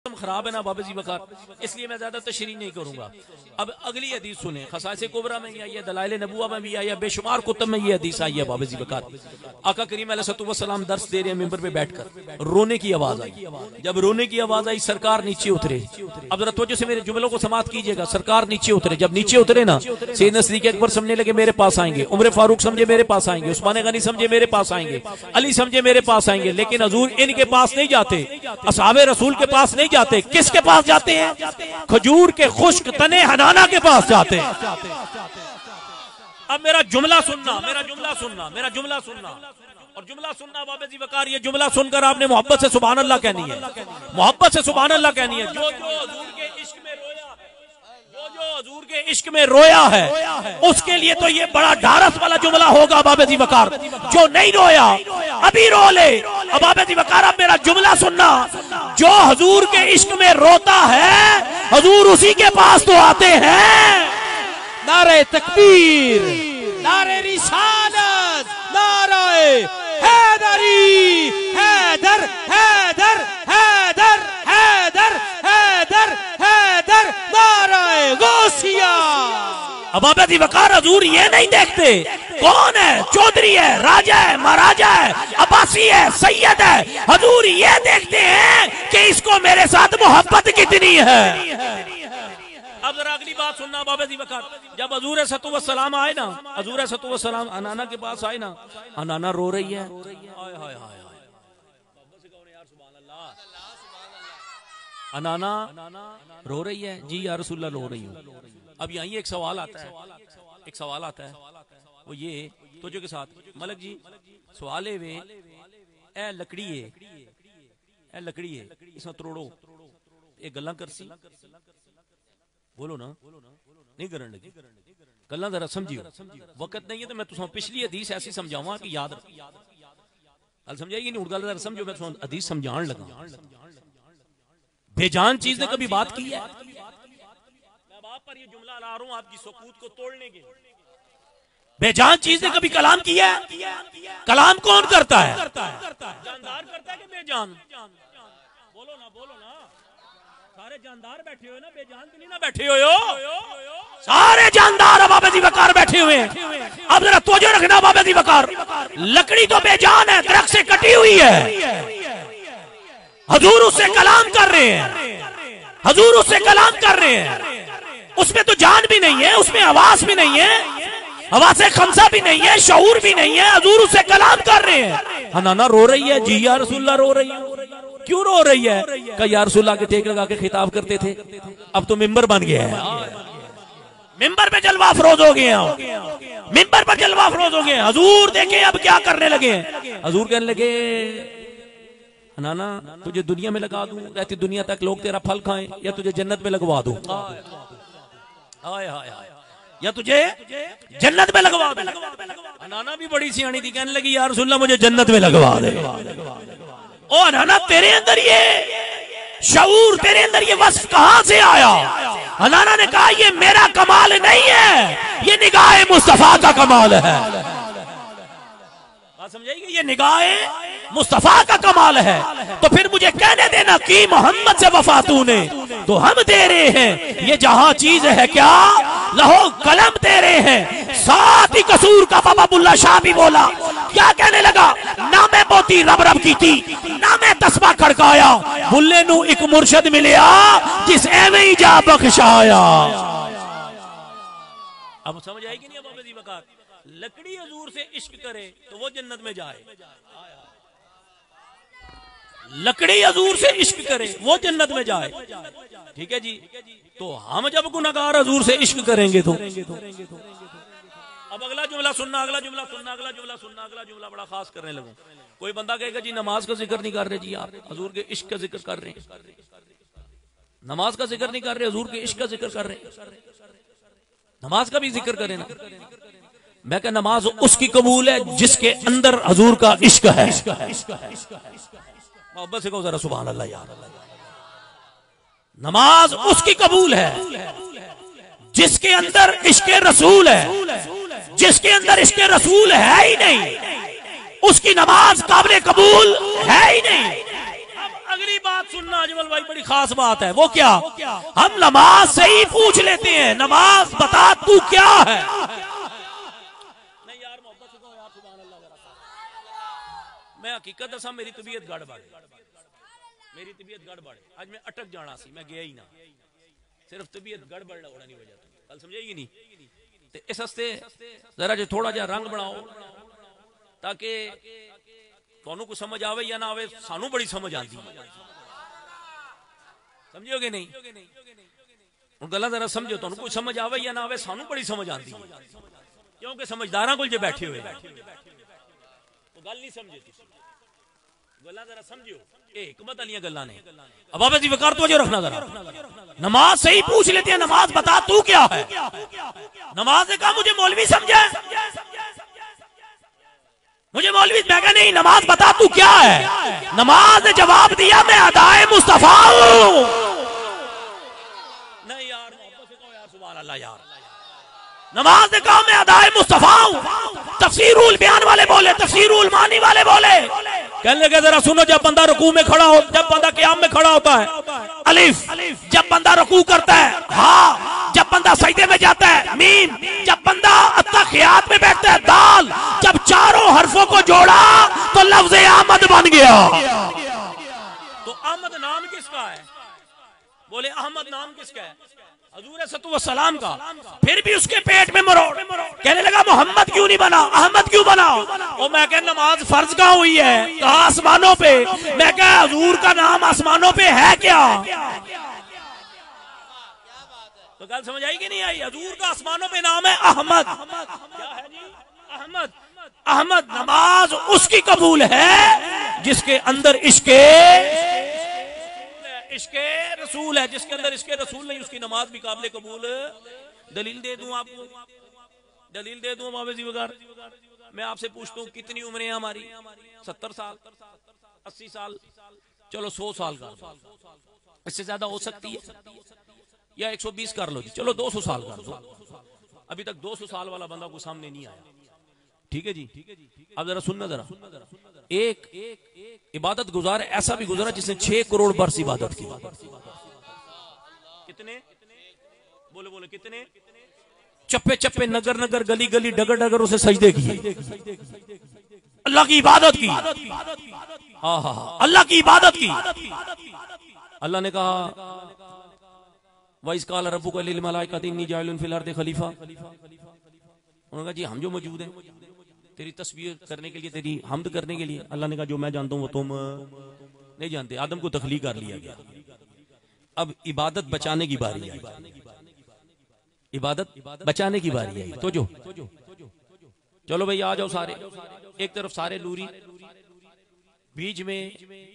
خراب ہے نا بابا جی وقار، اس لیے میں زیادہ تشریح نہیں کروں گا۔ اب اگلی حدیث سنیں، خصائص کبریٰ میں بھی آئی ہے، دلائل نبوہ میں بھی آئی ہے، بے شمار کتب میں یہ حدیث آئی ہے بابا جی وقار۔ آقا کریم علیہ السلام درس دے رہے ہیں ممبر پہ بیٹھ کر، رونے کی آواز آئی۔ جب رونے کی آواز آئی سرکار نیچے اترے۔ اب ذرا توجہ سے میرے جملوں کو سماعت کیجئے گا، سرکار نیچے اترے۔ جب نیچے اترے نا، سیدنا صدیق اکبر سمجھنے لگے میرے پاس آئیں گے، عمر فاروق سمجھے میرے پاس آئیں گے، عثمان غنی سمجھے میرے پاس آئیں گے، علی سمجھے میرے پاس آئیں گے، لیکن حضور ان کے پاس نہیں جاتے، اصحاب رسول کے پاس نہیں جاتے۔ کس کے پاس جاتے ہیں؟ کھجور کے خشک تنے حنانہ کے پاس جاتے ہیں۔ اب میرا جملہ سننا، میرا جملہ سننا، میرا جملہ سننا، اور جملہ سننا بابا جی وقار، یہ جملہ سن کر آپ نے محبت سے سبحان اللہ کہنی ہے، محبت سے سبحان اللہ کہنی ہے۔ جو حضور کے عشق میں رویا ہے، جو حضور کے عشق میں رویا ہے، اس کے لیے تو یہ بڑا ڈھارس والا جملہ ہوگا بابا جی وقار۔ جو نہیں رویا ابھی رو لے۔ اب بابا جی وقار اب میرا جملہ سننا، جو حضور کے عشق میں روتا ہے حضور اسی کے پاس تو آتے ہیں۔ نعرہ تکبیر، نعرہ رسالت، نعرہ حیدری، حیدر حیدر حیدر حیدر حیدر حیدر، نعرہ غوثیہ۔ اب بابا جی وقار حضور یہ نہیں دیکھتے کون ہے، چودھری ہے، راجہ ہے، مہاراجہ ہے، عباسی ہے، سید ہے، حضور یہ دیکھتے ہیں کہ اس کو میرے ساتھ محبت کتنی ہے۔ اب ذرا اگلی بات سننا بابا جی وقار، جب حضور صلی اللہ علیہ وسلم آئے نا، حضور صلی اللہ علیہ وسلم انانا کے پاس آئے نا، انانا رو رہی ہے، انانا رو رہی ہے، جی یا رسول اللہ رو رہی ہوں۔ اب یہیں ایک سوال آتا ہے، ایک سوال آتا ہے، وہ یہ توجہ کے ساتھ ملک جی سوال ہے وے، اے لکڑی ہے، اے لکڑی ہے، اس میں تروڑو ایک گلاں کرسی، بولو نا، نہیں کرن لگی گلاں، ذرا سمجھیو، وقت نہیں ہے تو میں تساں پچھلی حدیث ایسی سمجھاواں کہ یاد رکھ، ال سمجھائی گی نہیں، اڑ گل ذرا سمجھو، میں تساں حدیث سمجھان لگا۔ بے جان چیز نے کبھی بات کی ہے؟ میں آپ پر یہ جملہ لا رہا ہوں آپ کی سکوت کو توڑنے کے لیے۔ بے جان چیز نے کبھی کلام کیا ہے؟ کلام کون کرتا ہے؟ جاندار کرتا ہے کہ بے جان؟ بولو نا، بولو نا، سارے جاندار بیٹھے ہوئے نا، بے جان تو نہیں نا بیٹھے ہوئے ہو؟ سارے جاندار بابا جی وقار بیٹھے ہوئے ہیں۔ اب ذرا توجہ رکھنا بابا جی وقار، لکڑی تو بے جان ہے، درخت سے کٹی ہوئی ہے، حضور اس سے کلام کر رہے ہیں، حضور اس سے کلام کر رہے ہیں، اس میں تو جان بھی نہیں ہے، اس میں آواز بھی نہیں ہے، حواس خمسہ بھی نہیں ہے، شعور بھی نہیں ہے، حضور اس سے کلام کر رہے ہیں۔ حنانہ رو رہی ہے، جی یا رسول اللہ رو رہی ہے۔ کیوں رو رہی ہے؟ کہ یا رسول اللہ کے ٹیک لگا کے خطاب کرتے تھے، اب تو ممبر بن گیا ہے، ممبر پہ جلوہ افروز ہو گئے ہیں، ممبر پر جلوہ افروز ہو گئے ہیں۔ حضور دیکھیں اب کیا کرنے لگے ہیں، حضور کہنے لگے حنانہ تجھے دنیا میں لگا دوں، رہتی دنیا تک لوگ تیرا پھل کھائیں، یا تجھے جنت میں لگوا دوں، یا تجھے جنت میں لگوا دوں۔ حنانہ بھی بڑی سیانی تھی، کہنے لگی یا رسول اللہ مجھے جنت میں لگوا دے۔ او حنانہ تیرے اندر یہ شعور، تیرے اندر یہ وصف کہاں سے آیا؟ حنانہ نے کہا یہ میرا کمال نہیں ہے، یہ نگاہ مصطفیٰ کا کمال ہے۔ سمجھائی گی؟ یہ نگاہ مصطفیٰ کا کمال ہے۔ تو پھر مجھے کہنے دینا کہ محمد سے وفا تو نے تو ہم تیرے ہیں، یہ جہاں چیز ہے کیا لہو قلم تیرے ہیں۔ ساتھ ہی قصور کا بابا اللہ شاہ بھی بولا، کیا کہنے لگا؟ نہ میں موتی رب رب کی تھی، نہ میں تسبیح کھڑکایا، بلے نو ایک مرشد ملیا جس ایویں ہی جا بخشایا۔ اب سمجھ آئے گی نہیں بابا جی وقار؟ لکڑی حضور سے عشق کرے تو وہ جنت میں جائے، لکڑی حضور سے عشق کرے وہ جنت میں جائے، ٹھیک ہے جی؟ تو ہم جب گناہگار حضور سے عشق کریں گے تو اب اگلا جملہ سننا، اگلا جملہ سننا، اگلا جملہ سننا، اگلا جملہ بڑا خاص کرنے لگوں۔ کوئی بندہ کہے گا جی نماز کا ذکر نہیں کر رہے، جی آپ حضور کے عشق کا ذکر کر رہے ہیں، نماز کا ذکر نہیں کر رہے، حضور کے عشق کا ذکر کر رہے ہیں، نماز کا بھی ذکر کریں نا۔ میں کہ نماز اس کی قبول ہے جس کے اندر حضور کا عشق ہے۔ محبت سے کہو ذرا سبحان اللہ یار۔ نماز اس کی قبول ہے جس کے اندر عشق رسول ہے، جس کے اندر عشق رسول ہے ہی نہیں، اس کی نماز قابل قبول ہے ہی نہیں۔ اب اگلی بات سننا اجمل بھائی، بڑی خاص بات ہے. وہ کیا؟ ہم نماز سے ہی پوچھ لیتے ہیں نماز بتا تو کیا ہے. نہیں یار محبت سے کہو یار سبحان اللہ. میں حقیقت دسا میری طبیعت گڑبڑ آج میں اٹک جانا سی، میں گیا ہی نہ، صرف طبیعت گڑبڑ ہونے کی وجہ سے. گل سمجھے گی نہیں؟ اس ہستے ذرا جو تھوڑا جا رنگ بناؤ تاکہ تھانوں کو سمجھ آوے یا نہ آوے، سانوں بڑی سمجھ آتی. سمجھو گے نہیں؟ گلا ذرا سمجھو، تھانوں کوئی سمجھ آوے یا نہ آوے، سانوں بڑی سمجھ آتی، کیونکہ سمجھداراں کول جے بیٹھے ہوئے تو گل نہیں سمجھے. گلا ذرا سمجھو، اے حکمت والیاں گلاں نے. اب آپ جی وقار توجہ رکھنا ذرا. نماز سے ہی پوچھ لیتے ہیں نماز بتا تو کیا ہے. نماز نے کہا مجھے مولوی سمجھا، مجھے مولوی، میں کہا نہیں نماز بتا تو کیا ہے. نماز نے جواب دیا میں ادائے مصطفیٰ ہوں. نہیں یار محبت سے کہو یار سبحان اللہ یار. نماز نے کہا میں ادائے مصطفیٰ ہوں. تفسیر البیان والے بولے، تفسیر المعانی والے بولے، کہنے لگے ذرا سنو، جب بندہ رکوع میں کھڑا ہو، جب بندہ قیام میں کھڑا ہوتا ہے الف، جب بندہ رکوع کرتا ہے ہاں، جب بندہ سجدے میں جاتا ہے میم، جب بندہ اتحیات میں بیٹھتا ہے دال. جب چاروں حرفوں کو جوڑا تو لفظ احمد بن گیا. تو احمد نام کس کا ہے؟ بولے احمد نام کس کا ہے؟ حضور صلی اللہ علیہ وسلم کا. پھر بھی اس کے پیٹ میں مروڑ، کہنے لگا محمد کیوں نہیں بنا، احمد کیوں بنا؟ اور میں کہ نماز فرض کہاں ہوئی ہے؟ کہا آسمانوں پہ. میں کہ حضور کا نام آسمانوں پہ ہے کیا؟ تو گل سمجھ آئی کہ نہیں آئی؟ حضور کا آسمانوں پہ نام ہے احمد. کیا ہے جی؟ احمد. احمد. نماز اس کی قبول ہے جس کے اندر عشق رسول ہے. جس کے اندر عشق رسول نہیں، اس کی نماز بھی قابل قبول. دلیل دے دوں آپ کو، دلیل دے دوں بابا جی وغار. میں آپ سے پوچھتا ہوں کتنی عمریں ہیں ہماری؟ 70 سال، 80 سال، چلو 100 سال کا، اس سے زیادہ ہو سکتی ہے یا 120 کر لو جی، چلو 200 سال کر دو. ابھی تک 200 سال والا بندہ کو سامنے نہیں آیا. ٹھیک ہے جی. اب ذرا سننا، ذرا ایک عبادت گزار ایسا بھی گزرا جس نے 6 کروڑ برس عبادت کی. کتنے؟ بولے بولے کتنے؟ چپے چپے، نگر نگر، گلی گلی، ڈگر ڈگر اسے سجدے کیے، اللہ کی عبادت کی. اللہ کی عبادت کی. اللہ نے کہا وَإِذْ قَالَ رَبُّكَ لِلْمَلَائِكَةِ إِنِّي جَاعِلٌ فِي الْأَرْضِ خَلِيفَةً. انہوں نے کہا جی ہم جو موجود ہیں تیری تسبیح کرنے کے لیے، تیری حمد کرنے کے لیے. اللہ نے کہا جو میں جانتا ہوں وہ تم نہیں جانتے. آدم کو تخلیق کر لیا گیا. اب عبادت بچانے کی باری آئی. عبادت بچانے کی باری آئی. تو جو چلو بھائی آ جاؤ سارے. ایک طرف سارے نوری، بیچ میں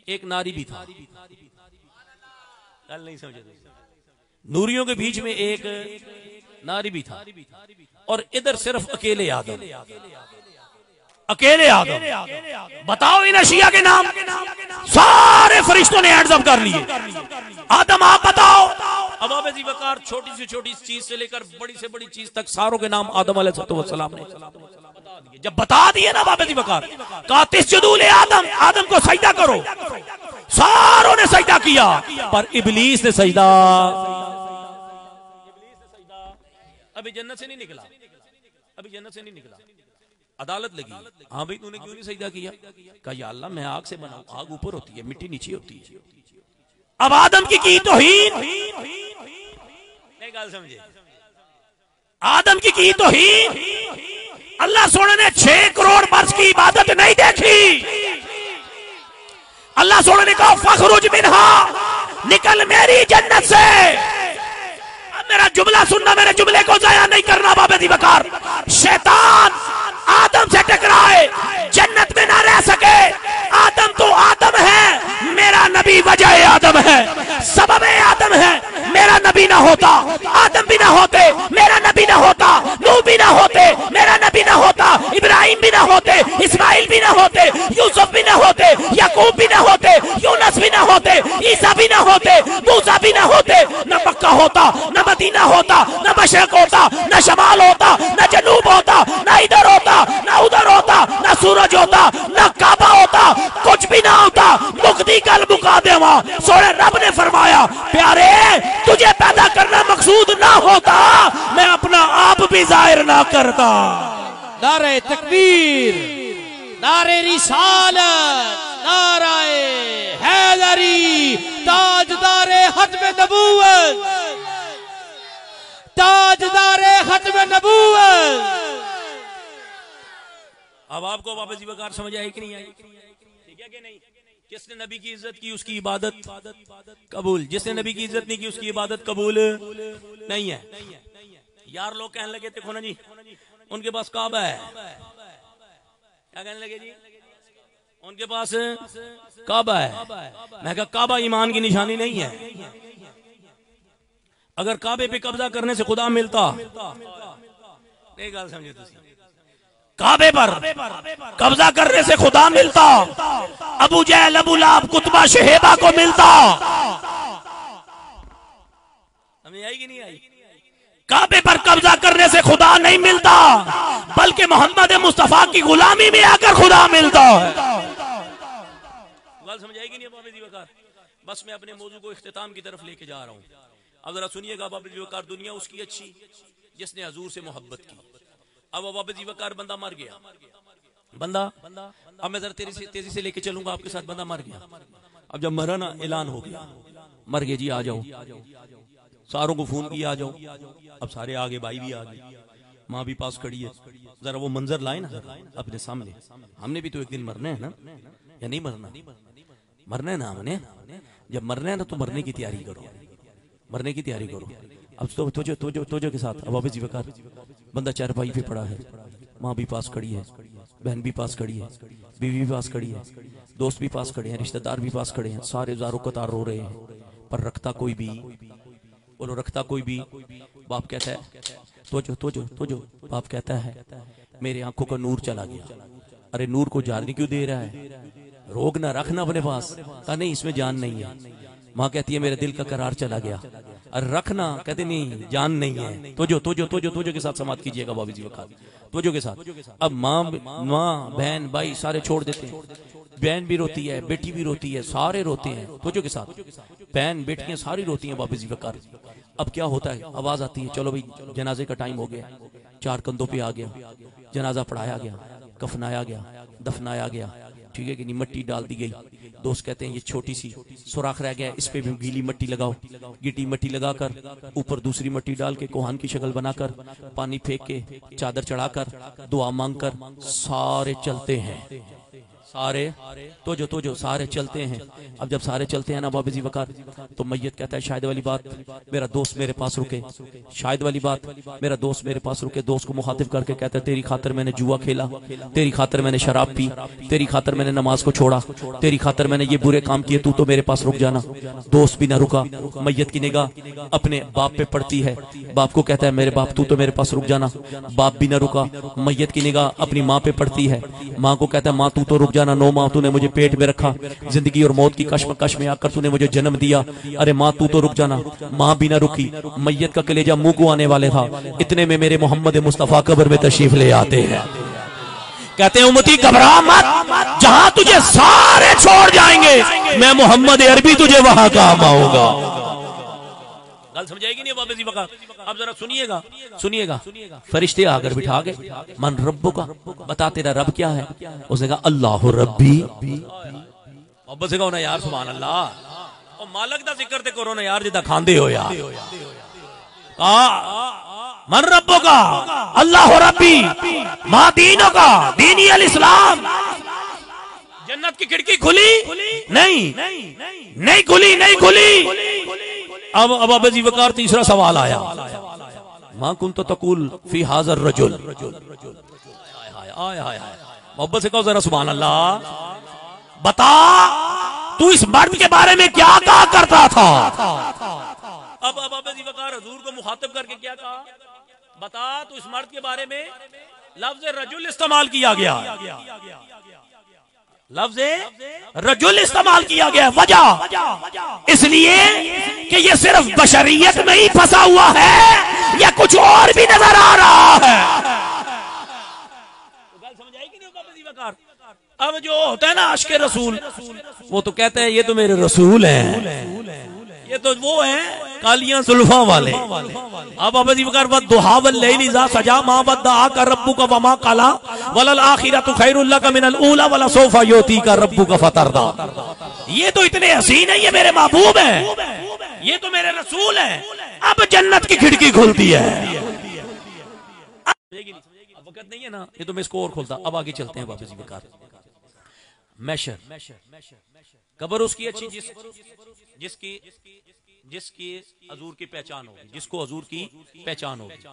ایک ناری بھی تھا. گل نہیں سمجھے؟ نوریوں کے بیچ میں ایک ناری بھی تھا، اور ادھر صرف اکیلے آدم. اکیلے آدم. بتاؤ ان اشیاء کے نام. سارے فرشتوں نے ہینڈز اپ کر لیے. آدم آپ بتاؤ. اب آپ جی وقار چھوٹی سے چھوٹی چیز سے لے کر بڑی سے بڑی چیز تک ساروں کے نام آدم علیہ السلام نے بتا دیے. جب بتا دیے نا بابا جی وقار، کہا تسجدوا لآدم، آدم کو سجدہ کرو. ساروں نے سجدہ کیا، پر ابلیس نے سجدہ ابھی جنت سے نہیں نکلا. ابھی جنت سے نہیں نکلا. عدالت لگی، ہاں بھائی تو نے کیوں نہیں سجدہ کیا؟ کہا یا اللہ میں آگ سے بنا ہوں، آگ اوپر ہوتی ہے، مٹی نیچے ہوتی ہے. اب آدم کی توہین نہیں. گل سمجھے؟ آدم کی توہین. اللہ سونے نے 6 کروڑ برس کی عبادت نہیں دیکھی. اللہ سونے نے کہا فخرج منہا، نکل میری جنت سے. میرا جملہ سننا، میرے جملے کو ضائع نہیں کرنا بابا دی وقار. شیطان آدم سے ٹکرائے، جنت میں نہ رہ سکے. آدم تو آدم ہے، میرا نبی وجہ آدم ہے، سبب آدم ہے. میرا نبی نہ ہوتا، آدم بھی نہ ہوتے، میرا نبی نہ ہوتا، نوح بھی نہ ہوتے، میرا نبی نہ ہوتا، ابراہیم بھی نہ ہوتے، اسماعیل بھی نہ ہوتے، یوسف بھی نہ ہوتے، یعقوب بھی نہ ہوتے، یونس بھی نہ ہوتے، عیسیٰ بھی نہ ہوتے، موسیٰ بھی نہ ہوتے. نہ مکہ ہوتا، نہ مدینہ ہوتا، نہ مشرق ہوتا، نہ شمال ہوتا، نہ جنوب ہوتا، نہ ادھر ہوتا، نہ ادھر ہوتا، نہ سورج ہوتا، نہ کعبہ ہوتا، کچھ بھی نہ ہوتا مقدی گل مکا دے وہاں. سونے رب نے فرمایا پیارے تجھے پیدا کرنا مقصود نہ ہوتا میں اپنا آپ بھی ظاہر نہ کرتا. نعرہ تکبیر، نعرہ رسالت، نعرہ حیدری، تاجدار ختم نبوت، تاجدار ختم نبوت. اب آپ کو واپس وقار سمجھ آئی کہ نہیں آئی؟ ٹھیک ہے کہ نہیں؟ جس نے نبی کی عزت کی اس کی عبادت قبول، جس نے نبی کی عزت نہیں کی اس کی عبادت قبول نہیں ہے. یار لوگ کہنے لگے دیکھو نا جی ان کے پاس کعبہ ہے. کیا کہنے لگے جی؟ ان کے پاس کعبہ ہے. میں کہا کعبہ ایمان کی نشانی نہیں ہے. اگر کعبے پہ قبضہ کرنے سے خدا ملتا نہیں گل سمجھے تسی، کعبے پر قبضہ کرنے سے خدا ملتا ابو جہل ابو لہب کتبہ شہیبہ کو ملتا. سمجھ آئی کہ نہیں آئی؟ کعبے پر قبضہ کرنے سے خدا نہیں ملتا بلکہ محمد مصطفیٰ کی غلامی میں آ کر خدا ملتا ہے. بات سمجھ آئے گی نہیں بابا جی وقار؟ بس میں اپنے موضوع کو اختتام کی طرف لے کے جا رہا ہوں. اب ذرا سنیے گا بابا جی وقار، دنیا اس کی اچھی جس نے حضور سے محبت کی. اب بابا جی وقار بندہ مر گیا، بندہ اب میں ذرا تیزی سے لے کے چلوں گا آپ کے ساتھ. بندہ مر گیا، اب جب مرا نا اعلان ہو گیا مر گئے جی آ جاؤ، ساروں کو فون کیا آ جاؤ. اب سارے آگے، بھائی بھی آگے، ماں بھی پاس کھڑی ہے. ذرا وہ منظر لائے نا اپنے سامنے. ہم نے بھی تو ایک دن مرنا ہے نا، یا نہیں مرنا؟ مرنا ہے نا ہم نے. جب مرنا ہے نا تو مرنے کی تیاری کرو، مرنے کی تیاری کرو. اب توجہ کے ساتھ اب جی وقار بندہ چارپائی پہ پڑا ہے، ماں بھی پاس کھڑی ہے، بہن بھی پاس کھڑی ہے، بیوی بھی پاس کھڑی ہے، دوست بھی پاس کھڑے ہیں، رشتہ دار بھی پاس کھڑے ہیں. سارے زاروں قطار رو رہے ہیں پر رکھتا کوئی بھی، بولو رکھتا کوئی بھی. باپ کہتا ہے توجہ، باپ کہتا ہے میرے آنکھوں کا نور چلا گیا. ارے نور کو جان کیوں دے رہا ہے؟ روگ نہ رکھنا اپنے پاس. کہا نہیں اس میں جان نہیں ہے. ماں کہتی ہے میرے دل کا قرار چلا گیا. ارے رکھنا، کہتے نہیں جان نہیں ہے. توجہ کے ساتھ سماعت کیجئے گا بابی جی وقار، توجہ کے ساتھ. اب ماں بہن بھائی سارے چھوڑ دیتے ہیں. بہن بھی روتی ہے، بیٹی بھی روتی ہے، سارے روتے ہیں. توجہ کے ساتھ بہن بیٹیاں ساری روتی ہیں بابی جی وقار. اب کیا ہوتا ہے؟ آواز آتی ہے چلو بھائی جنازے کا ٹائم ہو گیا. 4 کندھوں پہ آ گیا، جنازہ پڑھایا گیا، کفنایا گیا، دفنایا گیا. ٹھیک ہے کہ نہیں؟ مٹی ڈال دی گئی. دوست کہتے ہیں یہ چھوٹی سی سوراخ رہ گیا، اس پہ بھی گیلی مٹی لگاؤ. گیٹی مٹی لگا کر اوپر دوسری مٹی ڈال کے کوہان کی شکل بنا کر پانی پھینک کے چادر چڑھا کر دعا مانگ کر سارے چلتے ہیں. سارے توجہ سارے چلتے ہیں. اب جب سارے چلتے ہیں نا بابی جی وقار تو میت کہتا ہے شاید والی بات میرا دوست میرے پاس رکے، شاید والی بات میرا دوست میرے پاس رکے. دوست کو مخاطب کر کے کہتا ہے تیری خاطر میں نے جوا کھیلا، تیری خاطر میں نے شراب پی، تیری خاطر میں نے نماز کو چھوڑا، تیری خاطر میں نے یہ برے کام کیے، تو میرے پاس رک جانا. دوست بھی نہ رکا. میت کی نگاہ اپنے باپ پہ پڑتی ہے. باپ کو کہتا ہے میرے باپ تو میرے پاس رک جانا. باپ بھی نہ رکا. میت کی نگاہ اپنی ماں پہ پڑتی ہے. ماں کو کہتا ہے ماں تو رک جانا. 9 ماہ تو نے مجھے پیٹ میں رکھا، زندگی اور موت کی کشمکش میں آ کر تو نے مجھے جنم دیا. ارے ماں تو رک جانا. ماں بھی نہ رکی. میت کا کلیجہ منہ کو آنے والے تھا، اتنے میں میرے محمد مصطفیٰ قبر میں تشریف لے آتے ہیں. کہتے ہیں امتی گھبرا مت، جہاں تجھے سارے چھوڑ جائیں گے میں محمد عربی تجھے وہاں کام آؤں گا. گل سمجھائے گی نہیں بابا جی وقار؟ اب ذرا سنیے گا. فرشتے آ کر بٹھا گئے. من ربو کا، بتا تیرا رب کیا ہے؟ اس نے کہا اللہ ربی. بابا سے کہو نا یار سبحان اللہ، اور مالک دا ذکر تے کرو نا یار جدا کھاندے ہو یار. من ربو کا اللہ ربی، ما دینو کا دینی الاسلام. جنت کی کھڑکی کھلی نہیں کھلی. اب ابا جی وقار تیسرا سوال آیا. ما کنت تقول فی ھذا الرجل. محبت سے کہو ذرا سبحان اللہ، بتا تو اس مرد کے بارے میں کیا کہا کرتا تھا؟ اب ابا جی وقار حضور کو مخاطب کر کے کیا کہا؟ بتا تو اس مرد کے بارے میں لفظ رجل استعمال کیا گیا. لفظ رجل استعمال کیا گیا. وجہ اس لیے کہ یہ صرف بشریت میں ہی پھنسا ہوا ہے یا کچھ اور بھی نظر آ رہا ہے. اب جو ہوتا ہے نا عاشق رسول، وہ تو کہتے ہیں یہ تو میرے رسول ہیں، یہ تو وہ ہیں کالیاں زلفاں والے. اب ابو بکر والضحی واللیل اذا سجا ما ودعک ربک وما قلا وللآخرۃ خیر لک من الاولی ولسوف یؤتیک ربک فترضی. یہ تو اتنے حسین ہیں، یہ میرے محبوب ہیں، یہ تو میرے رسول ہیں. اب جنت کی کھڑکی کھلتی ہے. اب وقت نہیں ہے نا، یہ تو میں اس کو اور کھولتا. اب آگے چلتے ہیں بابا جی بکار. محشر قبر اس کی اچھی جس کی حضور کی پہچان ہوگی، جس کو حضور کی پہچان ہوگی.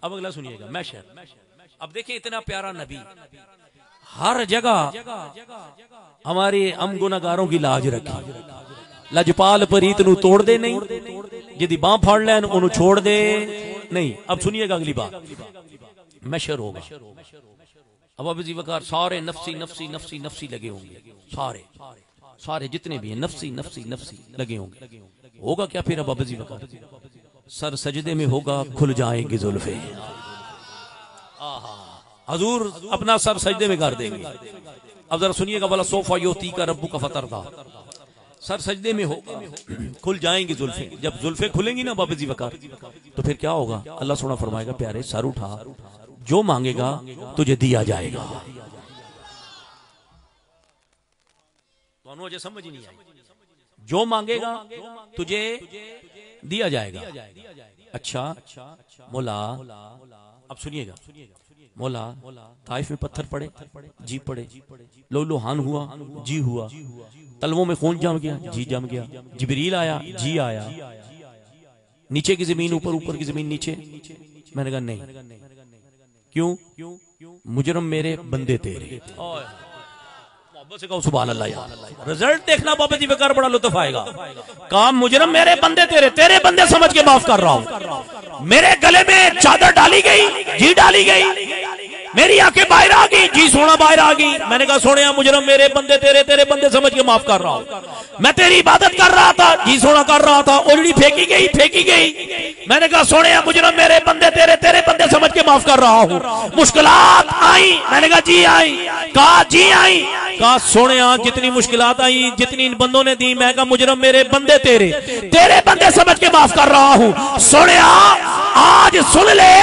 اب اگلا سنیے گا محشر. اب دیکھیں اتنا پیارا نبی ہر جگہ ہمارے ہم گناہگاروں کی لاج رکھی. لجپال پریت نو توڑ دے نہیں، جدی باں پھاڑ لین انہوں چھوڑ دے نہیں. اب سنیے گا اگلی بات. محشر ہوگا. اب ابو وقار سارے نفسی نفسی نفسی نفسی لگے ہوں گے، سارے جتنے بھی ہیں نفسی نفسی نفسی لگے ہوں گے. ہوگا کیا پھر؟ اب ابو وقار سر سجدے میں ہوگا، کھل جائیں گے زلفیں. حضور اپنا سر سجدے میں کر دیں گے. اب ذرا سنیے گا، وَلَسَوْفَ يُعْطِيكَ رَبُّكَ فَتَرْضَىٰ. سر سجدے میں ہوگا، کھل جائیں گے زلفیں. جب زلفیں کھلیں گی نا بابا جی وقار، تو پھر کیا ہوگا؟ اللہ سونا فرمائے گا پیارے سر اٹھا، جو مانگے گا تجھے دیا جائے گا. تو انہوں نے سمجھ نہیں آئی. جو مانگے گا تجھے دیا جائے گا. اچھا مولا، اب سنیے گا، مولا طائف میں پتھر پڑے، جی پڑے، لو لوہان ہوا، جی ہوا، تلووں میں خون جم گیا، جی جم گیا، جبریل آیا، جی آیا، نیچے کی زمین اوپر، اوپر کی زمین نیچے. میں نے کہا نہیں. کیوں؟ مجرم میرے بندے تیرے. محبت سے کہو سبحان اللہ. یار رزلٹ دیکھنا بابا جی بکار بڑا لطف آئے گا. کام مجرم میرے بندے تیرے، تیرے بندے سمجھ کے معاف کر رہا ہوں. میرے گلے میں چادر ڈالی گئی، جی ڈالی گئی، میری آنکھیں باہر آ گئی، جی سونا باہر آ گئی. میں نے کہا سونے مجرم میرے بندے تیرے، تیرے بندے سمجھ کے معاف کر رہا ہوں. میں تیری عبادت کر رہا تھا، جی سونا کر رہا تھا، اولڑی پھینکی گئی، پھینکی گئی. میں نے کہا سونے مجرم میرے بندے تیرے، تیرے بندے سمجھ کے معاف کر رہا ہوں. مشکلات آئیں، میں نے کہا جی آئیں. کہا جی آئیں. کہا سونے جتنی مشکلات آئیں، جتنی ان بندوں نے دی، میں کہا مجرم میرے بندے تیرے، تیرے بندے سمجھ کے معاف کر رہا ہوں. سونے آج سن لے،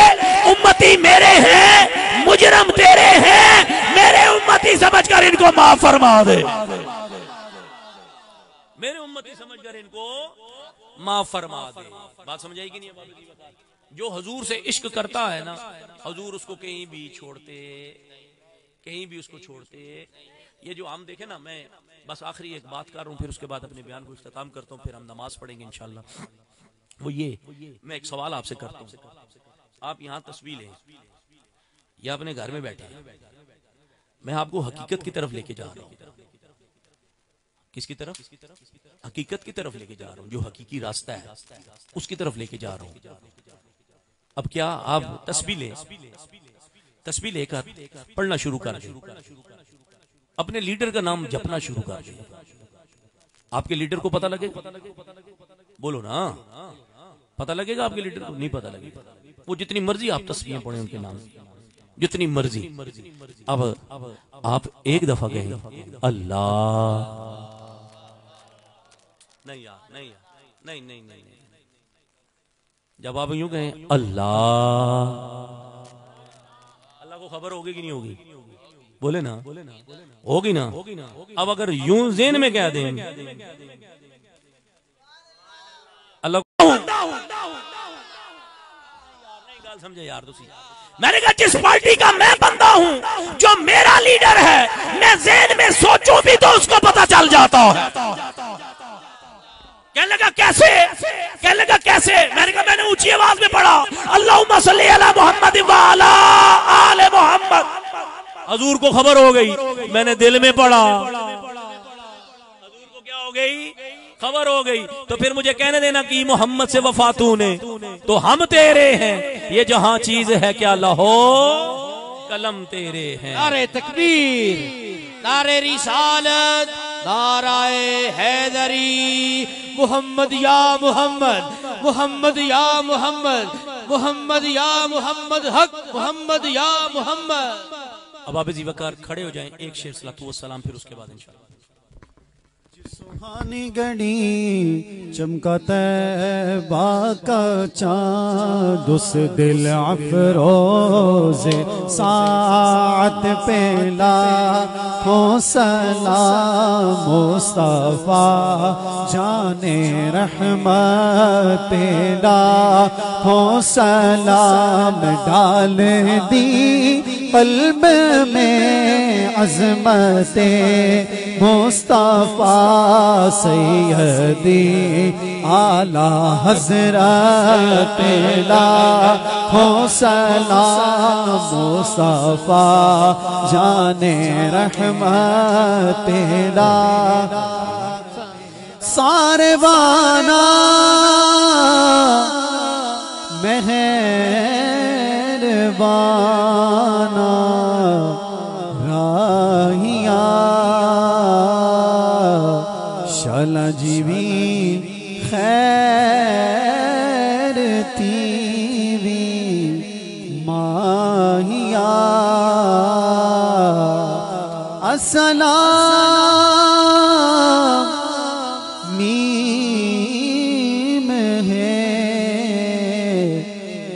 امتی میرے ہیں، مجرم تیرے ہیں، میرے امتی سمجھ کر ان کو معاف فرما دے. میرے امتی سمجھ کر ان کو معاف فرما دے. بات سمجھائی کہ نہیں؟ جو حضور سے عشق کرتا ہے نا، حضور اس کو کہیں بھی چھوڑتے، کہیں بھی اس کو چھوڑتے. یہ جو ہم دیکھیں نا، میں بس آخری ایک بات کر رہا ہوں، پھر اس کے بعد اپنے بیان کو اختتام کرتا ہوں، پھر ہم نماز پڑھیں گے انشاءاللہ. وہ یہ میں ایک سوال آپ سے کرتا ہوں. آپ یہاں تصویر لیں یا اپنے گھر میں بیٹھے ہیں، میں آپ کو حقیقت کی طرف لے کے جا رہا ہوں. کس کی طرف؟ حقیقت کی طرف لے کے جا رہا ہوں. جو حقیقی راستہ ہے اس کی طرف لے کے جا رہا ہوں. اب کیا آپ تسبیح لیں، تسبیح لے کر پڑھنا شروع کر دیں، اپنے لیڈر کا نام جپنا شروع کر دیں. آپ کے لیڈر کو پتہ لگے؟ بولو نا، پتہ لگے گا آپ کے لیڈر کو؟ نہیں پتہ لگے گا. وہ جتنی مرضی آپ تسبیحیں پڑھیں ان کے نام، جتنی مرضی. اب آپ ایک دفعہ کہیں اللہ. نہیں یار، نہیں یار، نہیں نہیں نہیں. جب آپ یوں کہیں اللہ، اللہ کو خبر ہوگی کہ نہیں ہوگی؟ بولے نا، ہوگی نا. اب اگر یوں ذہن میں کہہ دیں اللہ کو، سمجھے یار دوسری، میں نے کہا جس پارٹی کا میں بندہ ہوں، جو میرا لیڈر ہے، میں ذہن میں سوچوں بھی تو اس کو پتہ چل جاتا ہے. کہنے لگا کیسے؟ کہنے لگا کیسے؟ میں نے کہا میں نے اونچی آواز میں پڑھا اللہم صلی علی محمد وعلی آل محمد. حضور کو خبر ہو گئی، میں نے دل میں پڑھا، حضور کو کیا ہو گئی؟ خبر ہو گئی. تو پھر مجھے کہنے دینا کہ محمد سے وفاتوں نے تو ہم تیرے ہیں، یہ جہاں چیز ہے کیا لہو قلم تیرے ہیں. نعرہ تکبیر، نعرہ رسالت، نعرہ حیدری. محمد یا محمد، محمد یا محمد، محمد یا محمد حق، محمد یا محمد. اب آپ زی وقار کھڑے ہو جائیں، ایک شعر صلاۃ و سلام، پھر اس کے بعد انشاءاللہ سہانی گھڑی چمکا طیبہ کا چاند، اس دل افروز ساعت پہ لاکھوں سلام مصطفیٰ جان رحمت پہ لاکھوں سلام ڈال دی قلب میں عظمت مصطفیٰ سیدی اعلیٰ حضرت لاکھوں سلام مصطفیٰ جان رحمت ساروانا مہربانا راہیا شالا جیوی خیر تیوی ماہیا السلام میم ہے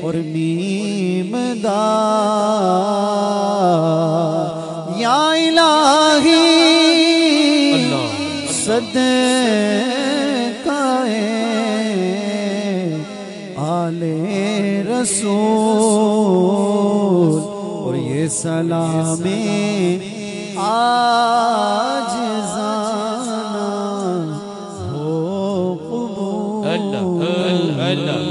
اور میم دا یا الہی صدقہ آل رسول، اور یہ سلام آج زانا ہو قبول۔ اللہ